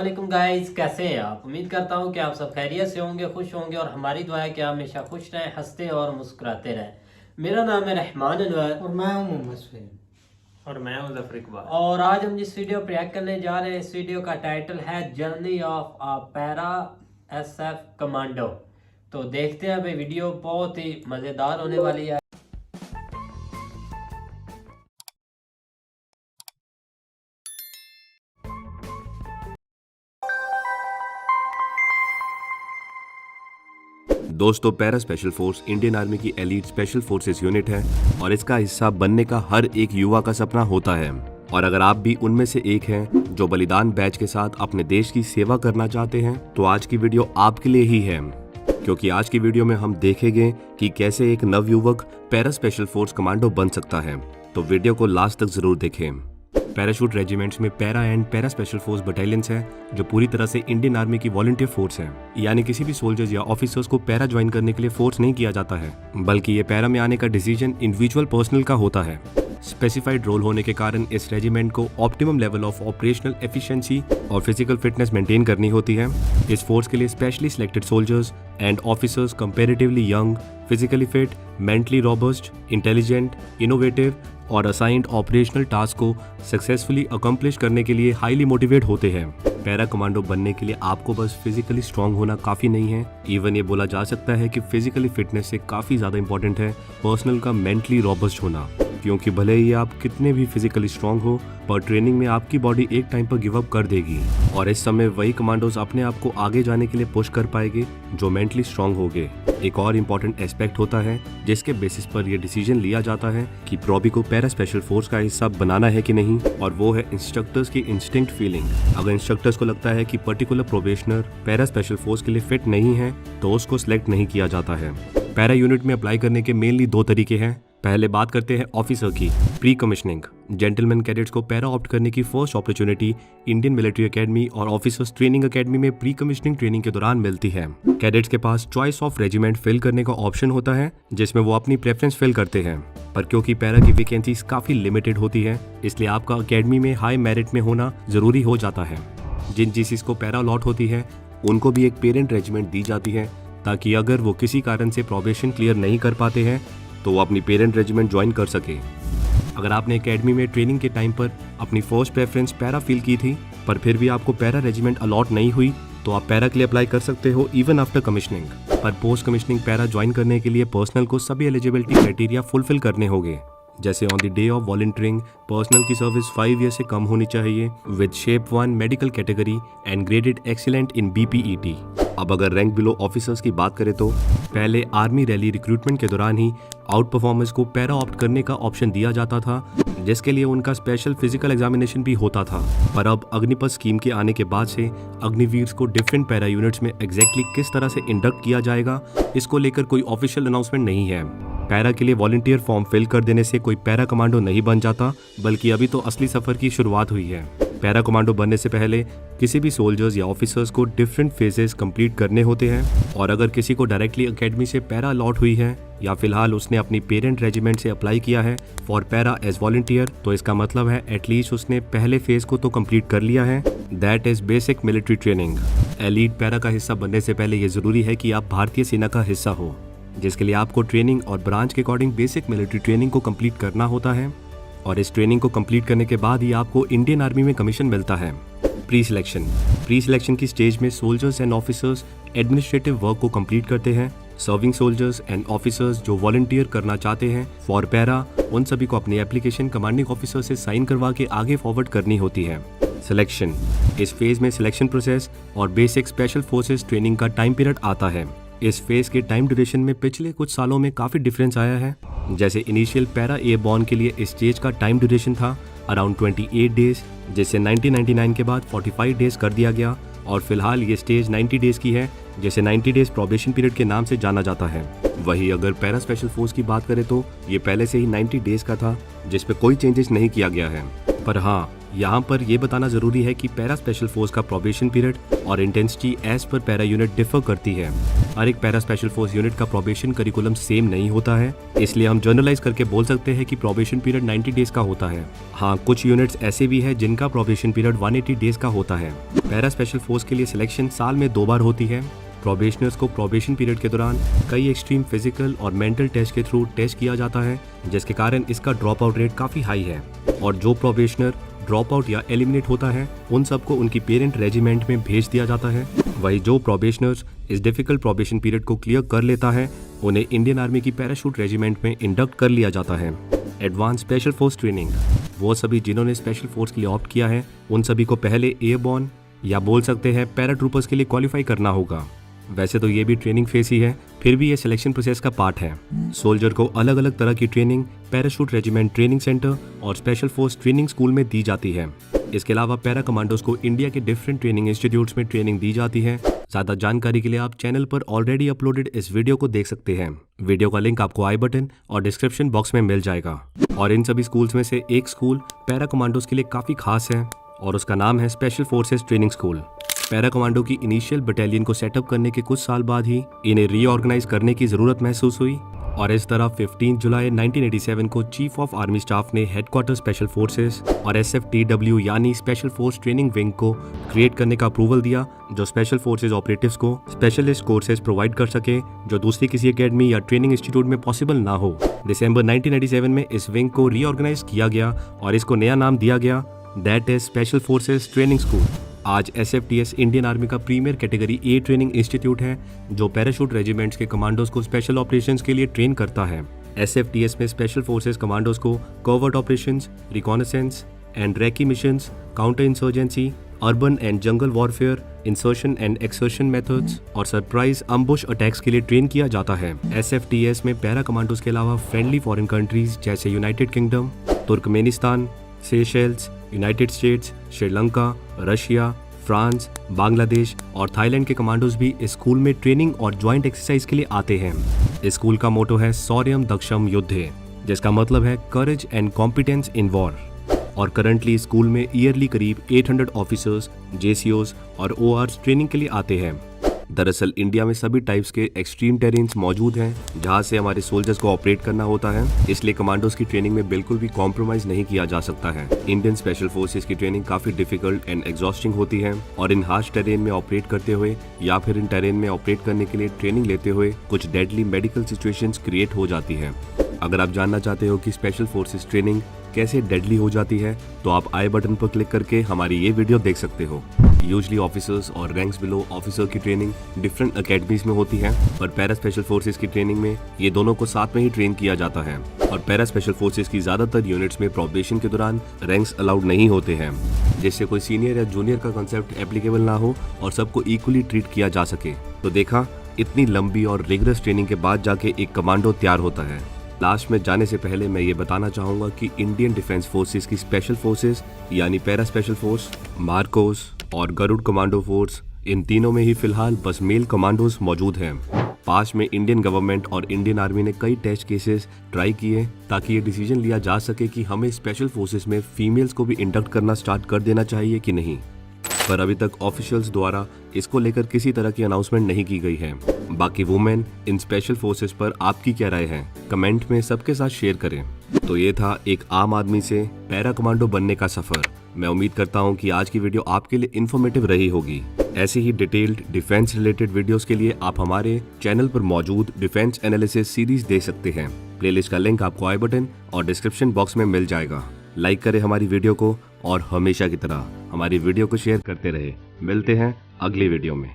वालेकुम गाइस, कैसे हैं आप। उम्मीद करता हूं कि आप सब खैरियत से होंगे, खुश होंगे और हमारी दुआ है कि आप हमेशा खुश रहें, हंसते और मुस्कुराते रहें। मेरा नाम है रहमान अनवर और मैं हूं मोहम्मद सफीन। और मैं हूं ज़फर इकबाल। और आज हम जिस वीडियो पर रिएक्ट करने जा रहे हैं, इस वीडियो का टाइटल है journey of a para SF commando. तो देखते हैं भाई, वीडियो बहुत ही मज़ेदार होने वाली है। दोस्तों, para special force Indian army की एलीट स्पेशल फोर्सेस यूनिट है और इसका हिस्सा बनने का हर एक युवा का सपना होता है। और अगर आप भी उनमें से एक हैं जो बलिदान बैच के साथ अपने देश की सेवा करना चाहते हैं, तो आज की वीडियो आपके लिए ही है, क्योंकि आज की वीडियो में हम देखेंगे कि कैसे एक नवयुवक पैरा स्पेशल फोर्स कमांडो बन सकता है। तो वीडियो को लास्ट तक जरूर देखें। पैराशूट रेजिमेंट्स में para and para special force battalions हैं जो पूरी तरह से इंडियन आर्मी की वॉलंटियर फोर्स है। यानी किसी भी सोल्जर्स या ऑफिसर्स को पैरा ज्वाइन करने के लिए फोर्स नहीं किया जाता है, बल्कि ये पैरा में आने का डिसीजन इंडिविजुअल पर्सनल का होता है। स्पेसिफाइड रोल होने के कारण इस रेजिमेंट को optimum level of operational efficiency और फिजिकल फिटनेस मेंटेन करनी होती है। इस फोर्स के लिए specially selected soldiers and officers comparatively young, physically fit, mentally robust, intelligent, innovative और असाइंड ऑपरेशनल टास्क को सक्सेसफुली अकम्प्लिश करने के लिए हाईली मोटिवेट होते हैं। पैरा कमांडो बनने के लिए आपको बस फिजिकली स्ट्रांग होना काफी नहीं है। इवन ये बोला जा सकता है कि फिजिकली फिटनेस से काफी ज्यादा इंपॉर्टेंट है पर्सनल का मेंटली रोबस्ट होना, क्योंकि भले ही आप कितने भी फिजिकली स्ट्रांग हो, पर ट्रेनिंग में आपकी बॉडी एक टाइम पर गिव अप कर देगी और इस समय वही कमांडोज अपने आप को आगे जाने के लिए पुश कर पाएंगे जो मेंटली स्ट्रांग होंगे। एक और इम्पोर्टेंट एस्पेक्ट होता है जिसके बेसिस पर यह डिसीजन लिया जाता है कि प्रॉबी को पैरा स्पेशल फोर्स का हिस्सा बनाना है कि नहीं, और वो है इंस्ट्रक्टर्स की इंस्टिंक्ट फीलिंग। अगर इंस्ट्रक्टर्स को लगता है कि particular probationer para special force के लिए फिट नहीं है, तो उसको सिलेक्ट नहीं किया जाता है। पैरा यूनिट में अप्लाई करने के मेनली दो तरीके हैं। पहले बात करते हैं ऑफिसर की, प्री कमिश्निंग। जेंटलमैन कैडेट्स को पैरा ऑप्ट करने की first opportunity Indian military academy और ऑफिसर्स ट्रेनिंग एकेडमी में प्री कमिश्निंग ट्रेनिंग के दौरान मिलती है। कैडेट्स के पास चॉइस ऑफ रेजिमेंट फिल करने का ऑप्शन होता है, जिसमें वो अपनी प्रेफरेंस फिल करते हैं। पर क्योंकि पैरा की वैकेंसीज काफी लिमिटेड होती है, इसलिए आपका अकेडमी में हाई मेरिट में होना जरूरी हो जाता है। जिन जीसीस को पैरा अलॉट होती है, उनको भी एक पेरेंट रेजिमेंट दी जाती है, ताकि अगर वो किसी कारण से प्रोबेशन क्लियर नहीं कर पाते हैं तो वो अपनी पेरेंट रेजिमेंट ज्वाइन कर सके। अगर आपने एकेडमी में ट्रेनिंग के टाइम पर अपनी फर्स्ट प्रेफरेंस पैरा फील की थी, पर फिर भी आपको पैरा रेजिमेंट अलॉट नहीं हुई, तो आप पैरा के लिए अप्लाई कर सकते हो इवन आफ्टर कमिश्निंग। पर पोस्ट कमिश्निंग पैरा ज्वाइन करने के लिए पर्सनल को सभी एलिजिबिलिटी क्राइटेरिया फुलफिल करने होंगे, जैसे on the day of volunteering personal की सर्विस 5 ईयर से कम होनी चाहिए, with shape 1 medical category and graded excellent in BPET। अब अगर रैंक बिलो ऑफिसर्स की बात करें तो पहले आर्मी रैली रिक्रूटमेंट के दौरान ही आउट परफॉर्मेंस को पैरा ऑप्ट करने का ऑप्शन दिया जाता था, जिसके लिए उनका स्पेशल फिजिकल एग्जामिनेशन भी होता था। पर अब अग्निपथ स्कीम के आने के बाद से अग्निवीर्स को डिफरेंट पैरा यूनिट्स में एग्जैक्टली किस तरह से इंडक्ट किया जाएगा, इसको लेकर कोई ऑफिशियल अनाउंसमेंट नहीं है। पैरा के लिए वॉलंटियर फॉर्म फिल कर देने से कोई पैरा कमांडो नहीं बन जाता, बल्कि अभी तो असली सफर की शुरुआत हुई है। पैरा कमांडो बनने से पहले किसी भी सोल्जर्स या ऑफिसर्स को डिफरेंट फेजेस कंप्लीट करने होते हैं, और अगर किसी को डायरेक्टली एकेडमी से पैरा अलॉट हुई है या फिलहाल उसने अपनी पेरेंट रेजिमेंट से अप्लाई किया है फॉर पैरा एज वॉलंटियर, तो इसका मतलब है एटलीस्ट उसने पहले फेज को तो कंप्लीट कर लिया है, that is basic military training. Elite para का हिस्सा बनने से पहले ये जरूरी है कि आप भारतीय सेना का हिस्सा हो, जिसके लिए आपको ट्रेनिंग और ब्रांच के अकॉर्डिंग बेसिक मिलिट्री ट्रेनिंग को कंप्लीट करना होता है, और इस ट्रेनिंग को कंप्लीट करने के बाद ही आपको इंडियन आर्मी में कमीशन मिलता है। प्री सिलेक्शन की स्टेज में soldiers and officers administrative work को कंप्लीट करते हैं। सर्विंग सोल्जर्स एंड ऑफिसर्स जो वॉलंटियर करना चाहते हैं फॉर पैरा, उन सभी को अपनी एप्लीकेशन कमांडिंग ऑफिसर से साइन करवा के आगे फॉरवर्ड करनी होती है। सिलेक्शन, इस फेज में सिलेक्शन प्रोसेस और बेसिक स्पेशल फोर्सेस ट्रेनिंग का टाइम पीरियड आता है। इस फेज के टाइम ड्यूरेशन में पिछले कुछ सालों में काफी डिफरेंस आया है। जैसे इनिशियल पैरा एयरबॉर्न के लिए इस स्टेज का टाइम ड्यूरेशन था अराउंड 28 डेज, जिसे 1999 के बाद 45 डेज कर दिया गया, और फिलहाल ये स्टेज 90 डेज की है, जिसे 90 डेज प्रोबेशन पीरियड के नाम से जाना जाता है। वहीं अगर पैरा स्पेशल फोर्स की बात करें तो ये पहले से ही 90 डेज का था, जिसपे कोई चेंजेस नहीं किया गया है। पर हाँ, यहाँ पर ये बताना जरूरी है कि पैरा स्पेशल फोर्स का प्रोबेशन पीरियड और इंटेंसिटी एज पर पैरा यूनिट डिफर करती है। हर एक पैरा स्पेशल फोर्स यूनिट का प्रोबेशन करिकुलम सेम नहीं होता है, इसलिए हम जनरलाइज करके बोल सकते हैं कि प्रोबेशन पीरियड 90 डेज का होता है। हाँ, कुछ यूनिट्स ऐसे भी है जिनका प्रोबेशन पीरियड 180 डेज का होता है। पैरा स्पेशल फोर्स के लिए सिलेक्शन साल में 2 बार होती है। प्रोबेशनर्स को प्रोबेशन पीरियड के दौरान कई एक्सट्रीम फिजिकल और मेंटल टेस्ट के थ्रू टेस्ट किया जाता है, जिसके कारण इसका ड्रॉप आउट रेट काफ़ी हाई है। और जो प्रोबेशनर ड्रॉप आउट या एलिमिनेट होता है उन सबको उनकी पेरेंट रेजिमेंट में भेज दिया जाता है। वही जो प्रोबेशनर्स इस डिफिकल्ट प्रोबेशन पीरियड को क्लियर कर लेता है उन्हें इंडियन आर्मी की पैराशूट रेजिमेंट में इंडक्ट कर लिया जाता है। एडवांस स्पेशल फोर्स ट्रेनिंग, वो सभी जिन्होंने स्पेशल फोर्स के लिए ऑप्ट किया है उन सभी को पहले एयरबॉर्न या बोल सकते हैं पैरा ट्रूपर्स के लिए क्वालिफाई करना होगा। वैसे तो ये भी ट्रेनिंग फेस ही है, फिर भी ये सिलेक्शन प्रोसेस का पार्ट है। सोल्जर को अलग अलग तरह की training parachute regiment training centre और स्पेशल फोर्स ट्रेनिंग स्कूल में दी जाती है। इसके अलावा पैरा कमांडोज को इंडिया के डिफरेंट ट्रेनिंग इंस्टीट्यूट्स में ट्रेनिंग दी जाती है। ज़्यादा जानकारी के लिए आप चैनल पर ऑलरेडी अपलोडेड इस वीडियो को देख सकते हैं। वीडियो का लिंक आपको आई बटन और डिस्क्रिप्शन बॉक्स में मिल जाएगा। और इन सभी स्कूल्स में से एक स्कूल पैरा कमांडोज के लिए काफ़ी खास है और उसका नाम है special forces training school. Para commando की इनिशियल बटालियन को सेटअप करने के कुछ साल बाद ही इन्हें रीऑर्गेनाइज करने की जरूरत महसूस हुई और इस तरह 15 जुलाई 1987 को चीफ ऑफ आर्मी स्टाफ ने हेडक्वार्टर स्पेशल फोर्सेस और SFTW यानी स्पेशल फोर्स ट्रेनिंग विंग को क्रिएट करने का अप्रूवल दिया, जो स्पेशल फोर्सेस ऑपरेटिव्स को स्पेशलिस्ट कोर्सेज प्रोवाइड कर सके जो दूसरी किसी एकेडमी या ट्रेनिंग इंस्टीट्यूट में पॉसिबल ना हो। दिसंबर 1997 में इस विंग को रीऑर्गेनाइज किया गया और इसको नया नाम दिया गया, that is special forces training school. आज SFTS इंडियन आर्मी का premier category A training institute है जो पैराशूट रेजिमेंट्स के कमांडोज को स्पेशल ऑपरेशंस के लिए ट्रेन करता है। SFTS में स्पेशल फोर्सेस कमांडोज को covert operations, reconnaissance and recce missions, counter insurgency, urban and jungle warfare, insertion and exertion methods और सरप्राइज अम्बुश अटैक्स के लिए ट्रेन किया जाता है। SFTS में पैरा कमांडोज के अलावा फ्रेंडली फॉरेन कंट्रीज जैसे United kingdom, Turkmenistan, Seychelles, United states, Sri Lanka, Russia, France, Bangladesh और थाईलैंड के कमांडोज भी इस स्कूल में ट्रेनिंग और ज्वाइंट एक्सरसाइज के लिए आते हैं। इस स्कूल का मोटो है शौर्यम दक्षम युद्धे, जिसका मतलब है courage and competence in war. और करंटली स्कूल में ईयरली करीब 800 ऑफिसर्स, JCOs और ORs ट्रेनिंग के लिए आते हैं। दरअसल इंडिया में सभी टाइप्स के एक्सट्रीम टेरेन्स मौजूद हैं जहां से हमारे सोल्जर्स को ऑपरेट करना होता है, इसलिए कमांडोज की ट्रेनिंग में बिल्कुल भी कॉम्प्रोमाइज नहीं किया जा सकता है। इंडियन स्पेशल फोर्सेस की ट्रेनिंग काफी डिफिकल्ट एंड एग्जॉस्टिंग होती है और इन हार्श टेरेन में ऑपरेट करते हुए या फिर इन टेरेन में ऑपरेट करने के लिए ट्रेनिंग लेते हुए कुछ डेडली मेडिकल सिचुएशंस क्रिएट हो जाती है। अगर आप जानना चाहते हो कि स्पेशल फोर्सेस ट्रेनिंग कैसे डेडली हो जाती है तो आप आई बटन पर क्लिक करके हमारी ये वीडियो देख सकते हो। यूजली ऑफिसर्स और रैंक्स बिलो ऑफिसर की ट्रेनिंग डिफरेंट अकेडमीज में होती है, पर पैरा स्पेशल फोर्सेस की ट्रेनिंग में ये दोनों को साथ में ही ट्रेन किया जाता है। और पैरा स्पेशल फोर्सेस की ज्यादातर यूनिट्स में प्रोबेशन के दौरान रैंक्स अलाउड नहीं होते हैं, जिससे कोई सीनियर या जूनियर का कंसेप्ट एप्लीकेबल ना हो और सबको इक्वली ट्रीट किया जा सके। तो देखा, इतनी लंबी और रिगरस ट्रेनिंग के बाद जाके एक कमांडो तैयार होता है। लास्ट में जाने से पहले मैं ये बताना चाहूँगा कि इंडियन डिफेंस फोर्सेस की स्पेशल फोर्सेस यानी पैरा स्पेशल फोर्स, मार्कोस और गरुड़ कमांडो फोर्स, इन तीनों में ही फिलहाल बस मेल कमांडोज मौजूद हैं। पास में इंडियन गवर्नमेंट और इंडियन आर्मी ने कई टेस्ट केसेस ट्राई किए ताकि ये डिसीजन लिया जा सके कि हमें स्पेशल फोर्सेस में फीमेल्स को भी इंडक्ट करना स्टार्ट कर देना चाहिए कि नहीं, पर अभी तक ऑफिशियल्स द्वारा इसको लेकर किसी तरह की अनाउंसमेंट नहीं की गई है। बाकी वुमेन इन स्पेशल फोर्सेस पर आपकी क्या राय है, कमेंट में सबके साथ शेयर करें। तो ये था एक आम आदमी से पैरा कमांडो बनने का सफर। मैं उम्मीद करता हूँ कि आज की वीडियो आपके लिए इन्फॉर्मेटिव रही होगी। ऐसे ही डिटेल्ड डिफेंस रिलेटेड वीडियोस के लिए आप हमारे चैनल पर मौजूद डिफेंस एनालिसिस सीरीज देख सकते हैं। प्लेलिस्ट का लिंक आपको आई बटन और डिस्क्रिप्शन बॉक्स में मिल जाएगा। लाइक करें हमारी वीडियो को और हमेशा की तरह हमारी वीडियो को शेयर करते रहे। मिलते हैं अगली वीडियो में।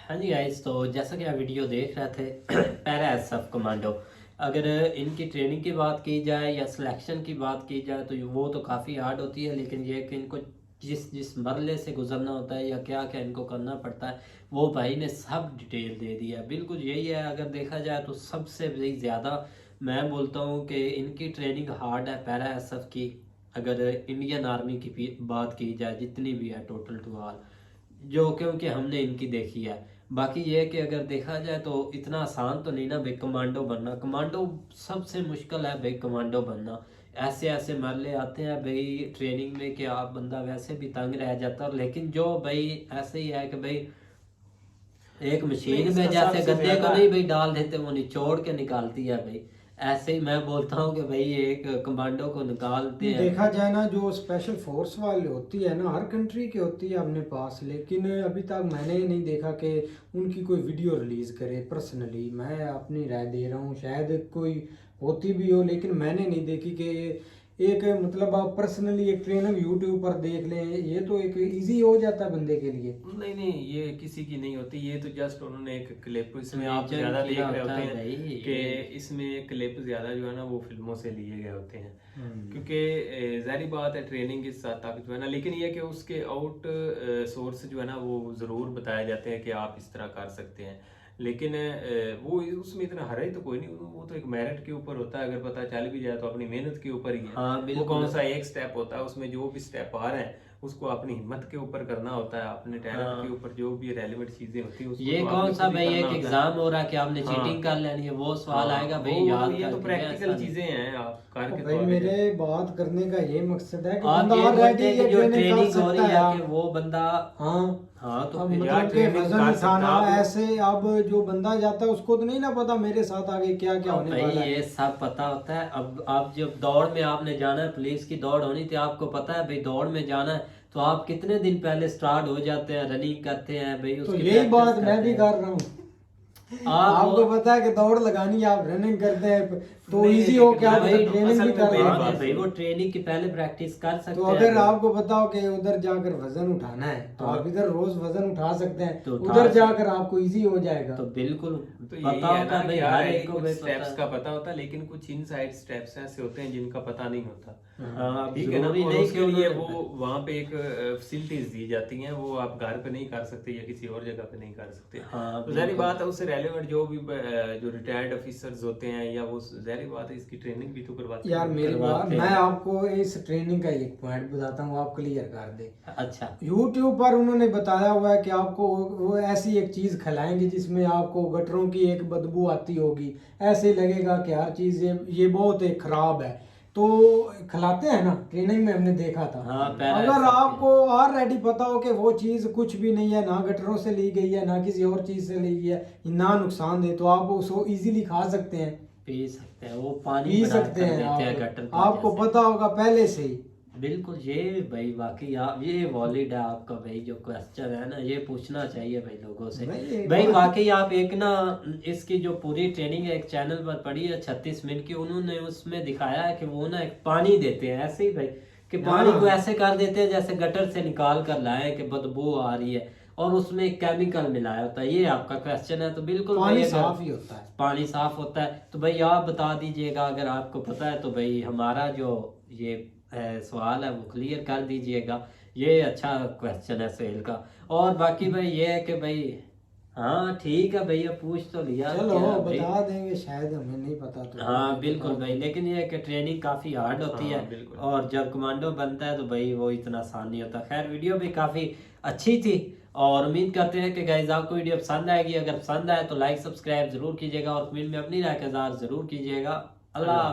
हाँ जी गाइस, तो जैसा कि आप वीडियो देख रहे थे पैरा एसएफ कमांडो, अगर इनकी ट्रेनिंग की बात की जाए या सिलेक्शन की बात की जाए तो वो तो काफ़ी हार्ड होती है, लेकिन ये कि इनको जिस मरले से गुजरना होता है या क्या क्या इनको करना पड़ता है वो भाई ने सब डिटेल दे दिया है। बिल्कुल यही है, अगर देखा जाए तो सबसे ज़्यादा मैं बोलता हूँ कि इनकी ट्रेनिंग हार्ड है पैरा एसएफ की। अगर इंडियन आर्मी की बात की जाए जितनी भी है टोटल टू ऑल, जो क्योंकि हमने इनकी देखी है। बाकी ये है कि अगर देखा जाए तो इतना आसान तो नहीं ना भाई कमांडो बनना। कमांडो सबसे मुश्किल है भाई कमांडो बनना। ऐसे ऐसे मरले आते हैं भाई ट्रेनिंग में कि आप बंदा वैसे भी तंग रह जाता है, लेकिन जो भाई ऐसे ही है कि भाई एक मशीन में जैसे गद्दे को नहीं भाई डाल देते वो निचोड़ के निकालती है भाई, ऐसे ही मैं बोलता हूँ कि भाई एक कमांडो को निकालते हैं। देखा जाए ना जो स्पेशल फोर्स वाली होती है ना हर कंट्री की होती है अपने पास, लेकिन अभी तक मैंने नहीं देखा कि उनकी कोई वीडियो रिलीज करे। पर्सनली मैं अपनी राय दे रहा हूँ, शायद कोई होती भी हो लेकिन मैंने नहीं देखी कि एक मतलब आप पर्सनली एक ट्रेनर यूट्यूब पर देख लें, ये तो एक इजी हो जाता है बंदे के लिए। नहीं नहीं, ये किसी की नहीं होती, ये तो जस्ट उन्होंने एक क्लिप, इसमें आप Imagine ज्यादा देख किया रहे होता होते है हैं भाई। कि इसमें क्लिप ज्यादा जो है ना वो फिल्मों से लिए गए होते हैं, क्योंकि जाहिर बात है ट्रेनिंग के साथ तक जो है ना, लेकिन ये कि उसके आउट सोर्स जो है ना वो जरूर बताए जाते हैं कि आप इस तरह कर सकते हैं, लेकिन वो उसमें इतना हरा ही तो कोई नहीं, वो तो एक मेरिट के ऊपर होता है, अगर पता चल भी जाए तो अपनी मेहनत के ऊपर ही है। हाँ, वो बिल्कुल। कौन सा एक स्टेप होता है, उसमें जो भी स्टेप आ रहे हैं उसको अपनी हिम्मत के ऊपर करना होता है, अपने टैलेंट के ऊपर जो भी रेलेवेंट चीजें होती है उसको ये तो कौन आपने सा खुद ही भाई करना एक होता है। एग्जाम हो रहा है कि आपने हाँ। चीटिंग कर लेनी है, वो सवाल हाँ, आएगा भाई वो याद ये तो करके प्रैक्टिकल ऐसा नहीं। चीजें हैं, आप तो करके भाई तो मेरे बात करने का ये मकसद है कि आप बंदा ये बोलते ऑलरेडी हैं ये कि जो ट्रेनिंग कर ट्रेनिंग हो रही सकता है कि है। वो बंदा हाँ हाँ तो अब फिर यार मतलब के ट्रेनिंग वजन कर सकता उठाना है, ऐसे, अब जो बंदा जाता है उसको तो नहीं ना पता मेरे साथ आगे क्या क्या होने भाई वाला है। ये सब पता होता है। अब आप जब दौड़ में आपने जाना है, पुलिस की दौड़ होनी थी, आपको पता है भाई दौड़ में जाना है तो आप कितने दिन पहले स्टार्ट हो जाते हैं, रनिंग करते हैं भाई, तो उसकी यही बात प्रैक्टिस मैं भी करते हैं। कर रहा हूँ। आप आपको पता है कि दौड़ लगानी है, आप रनिंग करते हैं तो नहीं, इजी हो लेकिन क्या आप भाई, ट्रेनिंग असल भी में कर रहे मेरी हैं। बात भाई वो ट्रेनिंग की पहले प्रैक्टिस कर सकते तो हैं। अगर आपको पता हो कि उधर जाकर वजन उठाना है तो हाँ। आप इधर रोज वजन उठा सकते हैं, तो उठा उधर सकते- जाकर आपको इजी हो जाएगा। तो बिल्कुल तो यही पता है होता ना है भाई, कि हर यार एक को कुछ भाई स्टेप्स पता का है। पता होता है, लेकिन कुछ इनसाइड स्टेप्स ऐसे होते हैं जिनका पता नहीं होता। हाँ अब ठीक है ना, जरूरी और नहीं उसके कि लिए उन्होंने- वो वहाँ पे एक फैसिलिटीज दी जाती हैं, वो आप घर पे नहीं कर सकते या किसी और जगह पे नहीं कर सकते। हाँ, तो जाहिर बिल्कुल। बात है उससे रेलेवेंट जो भी जो रिटायर्ड ऑफिसर्स होते हैं या वो जाहिर बात है इसकी ट्रेनिंग भी तो करवाते यार हैं। मेरी बात, करवाते मैं हैं। आपको इस ट्रेनिंग का एक पॉइंट बताता हूँ, आप क्लियर कर दे। अच्छा यूट्यूब पर उन्होंने बताया हुआ है कि आपको वो ऐसी एक चीज खिलाएंगे जिसमें आपको गटरों की एक बदबू आती होगी, ऐसे लगेगा कि हर चीज ये बहुत एक खराब है, तो खिलाते हैं ना, ट्रेनिंग में हमने देखा था। हाँ, पहले अगर ऐसा आपको ऑलरेडी पता हो कि वो चीज कुछ भी नहीं है, ना गटरों से ली गई है ना किसी और चीज से ली गई है, ना नुकसान दे, तो आप उसको इजीली खा सकते हैं, पी सकते हैं, वो पानी पी बना सकते कर हैं देते हैं आप, गटर का आपको जैसे। पता होगा पहले से ही। बिल्कुल ये भाई वाकई आप ये वॉलिड है आपका भाई जो क्वेश्चन है ना, ये पूछना चाहिए भाई लोगों से। भाई, भाई वाकई आप एक ना इसकी जो पूरी ट्रेनिंग है एक चैनल पर पड़ी है 36 मिनट की, उन्होंने उसमें दिखाया है कि वो ना एक पानी देते हैं ऐसे ही भाई, कि पानी को ऐसे कर देते हैं जैसे गटर से निकाल कर लाए कि बदबू आ रही है, और उसमें एक केमिकल मिलाया होता है। ये आपका क्वेश्चन है तो बिल्कुल पानी भाई, अगर साफ ही होता है। पानी साफ होता है तो भाई आप बता दीजिएगा, अगर आपको पता है तो भाई हमारा जो ये सवाल है वो क्लियर कर दीजिएगा। ये अच्छा क्वेश्चन है सोहेल का। और बाकी भाई ये है कि भाई हाँ ठीक है भैया पूछ तो लिया, चलो क्या भाई? बता देंगे, शायद हमें नहीं पता तो। हाँ बिल्कुल भाई, लेकिन ये है कि ट्रेनिंग काफ़ी हार्ड होती हाँ, है, बिल्कुल। और जब कमांडो बनता है तो भाई वो इतना आसान नहीं होता। खैर वीडियो भी काफ़ी अच्छी थी और उम्मीद करते हैं कि गाइस आपको वीडियो पसंद आएगी। अगर पसंद आए तो लाइक सब्सक्राइब जरूर कीजिएगा और कमेंट में अपनी राय का इज़हार जरूर कीजिएगा। अल्लाह।